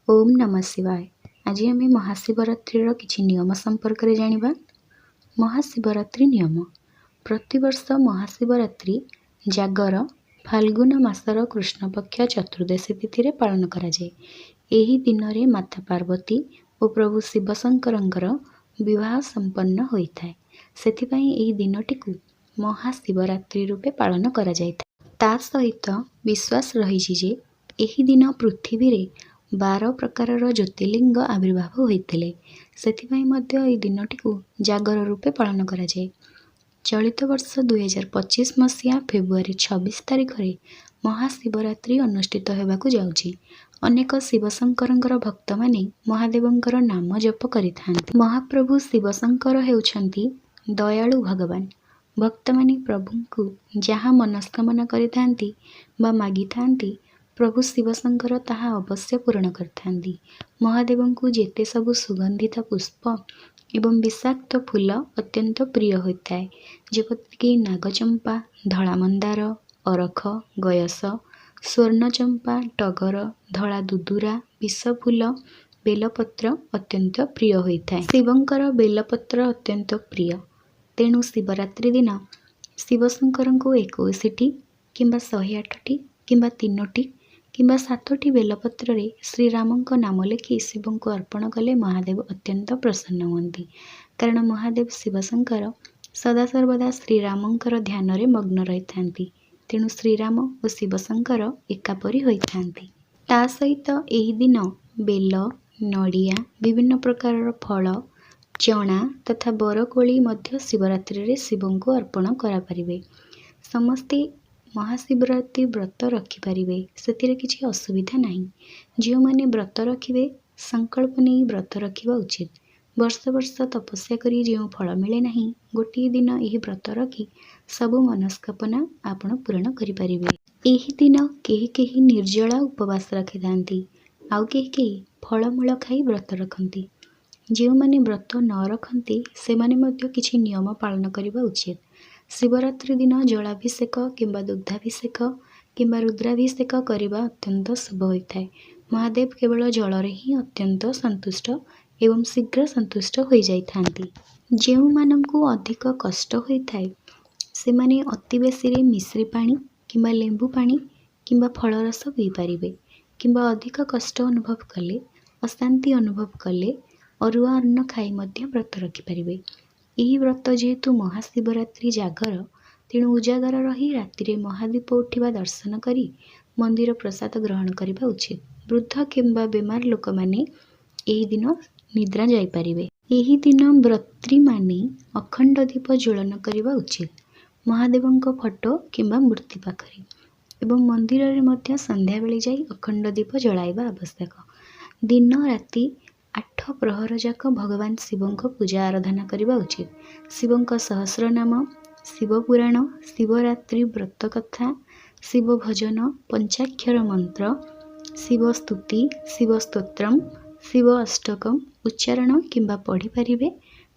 ओम नमः शिवाय। आज आम महाशिवरात्रि किछि नियम संपर्क में जानिबा। महाशिवरात्रि नियम। प्रतिवर्ष महाशिवरात्रि जागर फाल्गुन मासर कृष्ण पक्ष चतुर्दशी तिथि पालन कराए। एही दिन रे माता पार्वती और प्रभु शिवशंकर विवाह संपन्न होता है। सेथिपाई एही दिनटी को महाशिवरात्रि रूपे पालन करा जायता। ता सहित विश्वास रही जे एही दिन पृथ्वी रे 12 प्रकारर ज्योतिर्लिंग आविर्भाव होते। सेथिपाई मध्य एही दिनटी को जागर रूपे पालन करा जाए। चलित वर्ष 2025 मसीहा फेब्रुआरी 26 तारिख रे महाशिवरात्रि अनुष्ठित होबाकू जाउछि। अनेक शिवशंकर भक्त माने महादेवंकर नाम जप करिथांती। महाप्रभु शिवशंकर हेउछंती दयालु भगवान। भक्त माने प्रभु को जहाँ मनस्कामना करिथांती बा मागिथांती प्रभु शिवशंकर ताहा अवश्य पूर्ण करथांती। महादेव को जेते सबु सुगंधित पुष्प एवं विषाक्त फूल अत्यंत प्रिय होता है, जेपरिक नागचंपा, धला मंदार, अरख, गयस, स्वर्णचंपा, टगर, धला दुदुरा, विषफूल, बेलपत्र अत्यंत प्रिय होता है। शिवंकर बेलपत्र अत्यंत प्रिय, तेणु शिवरात्रि दिन शिवशंकर को 21टी किंबा 108टी किंबा 3टी किंबा 7टी बेलपत्र रे श्रीराम नाम लिखि शिव को अर्पण कले महादेव अत्यंत प्रसन्न हुअन्ति। कारण महादेव शिवशंकर सदासर्वदा श्रीरामंकर ध्यान रे मग्न रहिथांती। तेणु श्रीराम और शिवशंकर एकापरी होइथांती। ता सहित एही दिन बेल, नड़िया, विभिन्न प्रकार फल, चना तथा बरकोली मध्य शिवरात्रि रे शिव को अर्पण करा परिबे। समस्ते महाशिवरात्रि व्रत रखिपारे, से किसी असुविधा नहीं। जो मैंने व्रत रखिए संकल्प नहीं व्रत रखा उचित। वर्ष वर्ष तपस्या करी जो फल मिले नहीं, गोटे दिन यही व्रत रखी सबु मनस्कामना आपण पूर्ण करें। यही दिन कहीं कहीं निर्जला उपवास रखि थांती, आउ कहीं फलमूल खाई व्रत रखती। जो मैंने व्रत न रखती से माने मध्य किछि नियम पालन करने उचित। शिवरात्रि दिन जलाभिषेक किंबा दुग्धाभिषेक किंबा रुद्राभिषेक करने अत्यंत शुभ होता है। महादेव केवल जलरे ही अत्यंत संतुष्ट एवं शीघ्र संतुष्ट हो जाइथांती। जो मानंकु अधिक कष्ट होता है से माने अति बेसी मिश्री पानी किंबा लेंबू पानी किंबा फलरस पी पारिबे। किंबा अधिक कष्ट अनुभव कले, अशांति अनुभव कले अरुआ अन्न खाई मध्य व्रत रखिपारे। यही व्रत जेहेतु महाशिवरात्रि जागर, तेणु उजागर रही राति महादीप उठा दर्शन करी मंदिर प्रसाद ग्रहण करने उचित। वृद्ध किंबा बेमार लोक माने यही दिन निद्रा जाइपारिबे। यही दिन व्रत्री माने अखंड दीप ज्वलन करने उचित। महादेवंक फोटो किंबा मूर्ति पाखरे एवं मंदिर रे मध्य संध्या बेले जाई अखंड दीप जलाइबा आवश्यक। दिन राति 8 प्रहर जाक भगवान शिव पूजा आराधना करने उचित। शिव सहस्र नाम, शिव पुराण, शिवरात्रि व्रत कथा, शिव भजन, पंचाक्षर मंत्र, शिव स्तुति, शिव स्तोत्रम, शिव अष्टकम उच्चारण किंबा पढ़ी पारिबे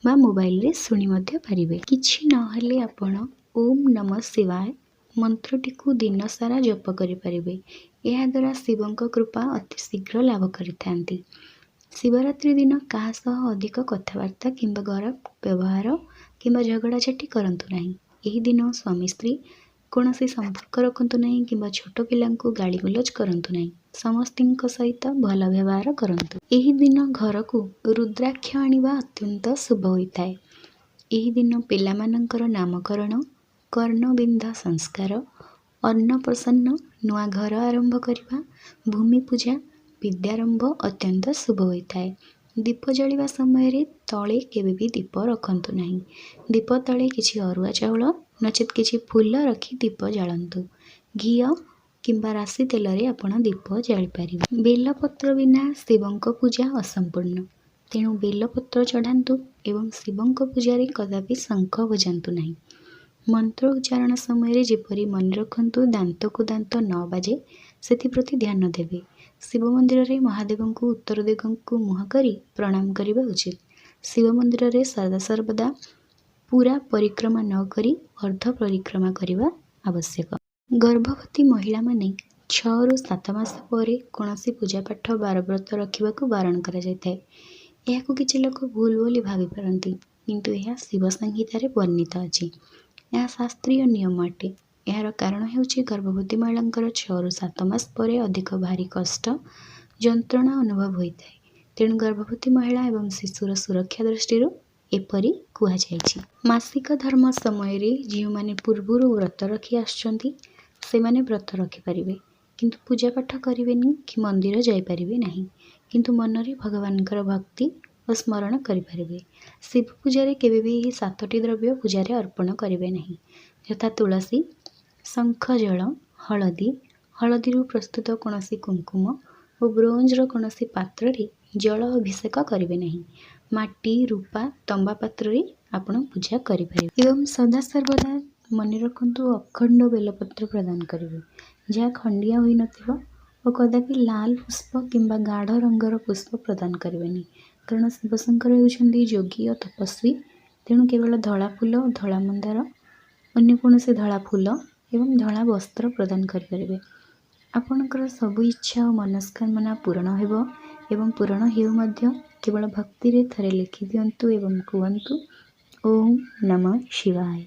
बा मोबाइल रे सुनी मध्य पारिबे। किछि नहले आपण ओम नमः शिवाय मंत्रटी को दिन सारा जप करि पारिबे। एहा द्वारा शिवंक कृपा अति शीघ्र लाभ करिथांती। शिवरात्रि दिन क्या अधिक कथबार्ता किंबा गरम व्यवहार किंबा झगड़ाझाटी करंतु नहीं। यही दिन स्वामी स्त्री कौन संपर्क रखंतु नहीं किंबा छोट पिला गाली गुलज करंतु नहीं। समस्त सहित भल व्यवहार करंतु। यही दिन घर को रुद्राक्ष आनिबा अत्यंत शुभ होता है। यही दिन पिलामानंकर नामकरण, कर्णबिंध संस्कार, अन्नप्रसन्न, नुआ घर आरंभ करवा, भूमि पूजा, विद्यारंभ अत्यंत शुभ होता है। दीप जलिवा समय रे तले केबे भी दीप रखंतु नहीं। दीप तले किछि अरुआ चाउल नचेत किछि फूल रखी दीप जालंतु। घी किंबा राशि तेल रे आपण दीप जाली पारिबे। बेलपत्र बिना शिवंक पूजा असंपूर्ण, तेणु बेलपत्र चढ़ातु एवं शिवंक पूजा रे कदापि शंख बजातु नहीं। मंत्र उच्चारण समय जेपरी मन रखंतु दांत को दांत न बाजे सेप्रति ध्यान देवे। शिव मंदिर रे महादेव को उत्तर दिग को मुह करी प्रणाम करने उचित। शिव मंदिर रे सदा सर्वदा पूरा परिक्रमा न करी अर्ध परिक्रमा करने आवश्यक। गर्भवती महिला माने 6 ରୁ 7 ମାସ ପରେ କୌଣସି ପୂଜାପାଠ ବାରବ୍ରତ ରଖିବାକୁ ବାରଣ କରାଯାଇଥାଏ। ଏହାକୁ କିଛି ଲୋକ ଭୁଲ ବୋଲି ଭାବିପାରନ୍ତି, କିନ୍ତୁ ଏହା ଶିବ ସଂହିତାରେ ବର୍ଣ୍ଣିତ ଅଛି। ଏହା ଶାସ୍ତ୍ରୀୟ ନିୟମ ଅଟେ। ଏହାର କାରଣ ହେଉଛି ଗର୍ଭବତୀ ମହିଳାଙ୍କର 6 ରୁ 7 ମାସ ପରେ ଅଧିକ ଭାରି କଷ୍ଟ, ଯନ୍ତ୍ରଣା ଅନୁଭବ ହୋଇଥାଏ। ତେଣୁ ଗର୍ଭବତୀ ମହିଳା ଏବଂ ଶିଶୁର ସୁରକ୍ଷା ଦୃଷ୍ଟିରୁ ଏପରି କୁହାଯାଇଛି। ମାସିକ ଧର୍ମ ସମୟରେ ଯେଉଁମାନେ ପୂର୍ବରୁ ବ୍ରତ ରଖି ଆସୁଛନ୍ତି ସେମାନେ ବ୍ରତ ରଖିପାରିବେ, କିନ୍ତୁ ପୂଜାପାଠ କରିବେନି କି ମନ୍ଦିର ଯାଇପାରିବେ ନାହିଁ, କିନ୍ତୁ ମନରେ ଭଗବାନଙ୍କର ଭକ୍ତି ଓ ସ୍ମରଣ କରିପାରିବେ। ଶିବ ପୂଜାରେ କେବେ ବି ଏହି 7ଟି ଦ୍ରବ୍ୟ ପୂଜାରେ ଅର୍ପଣ କରିବେ ନାହିଁ, ଯଥା ତୁଳସୀ, ଶଙ୍ଖ ଜଳ, ହଳଦୀ, ହଳଦୀରୁ ପ୍ରସ୍ତୁତ କୌଣସି କୁଙ୍କୁମ ଓ ବ୍ରୋଞ୍ଜର କୌଣସି ପାତ୍ରରେ ଜଳ ଅଭିଷେକ କରିବେ ନାହିଁ। ମାଟି, ରୂପା, ତମ୍ବା ପାତ୍ରରେ ଆପଣ ପୂଜା କରିପାରିବେ। ଏବଂ ସଦାସର୍ବଦା ମନେ ରଖନ୍ତୁ, ଅଖଣ୍ଡ ବେଲପତ୍ର ପ୍ରଦାନ କରିବେ, ଯାହା ଖଣ୍ଡିଆ ହୋଇନଥିବ, ଓ କଦାପି ଲାଲ ପୁଷ୍ପ କିମ୍ବା ଗାଢ଼ ରଙ୍ଗର ପୁଷ୍ପ ପ୍ରଦାନ କରିବେନି, କାରଣ ଶିବଶଙ୍କର ହେଉଛନ୍ତି ଯୋଗୀ ଓ ତପସ୍ୱୀ। ତେଣୁ କେବଳ ଧଳା ଫୁଲ, ଧଳା ମନ୍ଦାର, ଅନ୍ୟ କୌଣସି ଧଳା ଫୁଲ ଏବଂ ଧଳା ବସ୍ତ୍ର ପ୍ରଦାନ କରିପାରିବେ। ଆପଣଙ୍କର ସବୁ ଇଚ୍ଛା ଓ ମନସ୍କାମନା ପୂରଣ ହେବ ଏବଂ ପୂରଣ ହେଉ ମଧ୍ୟ। କେବଳ ଭକ୍ତିରେ ଥରେ ଲେଖିଦିଅନ୍ତୁ ଏବଂ କୁହନ୍ତୁ ଓମ୍ ନମଃ ଶିବାୟ।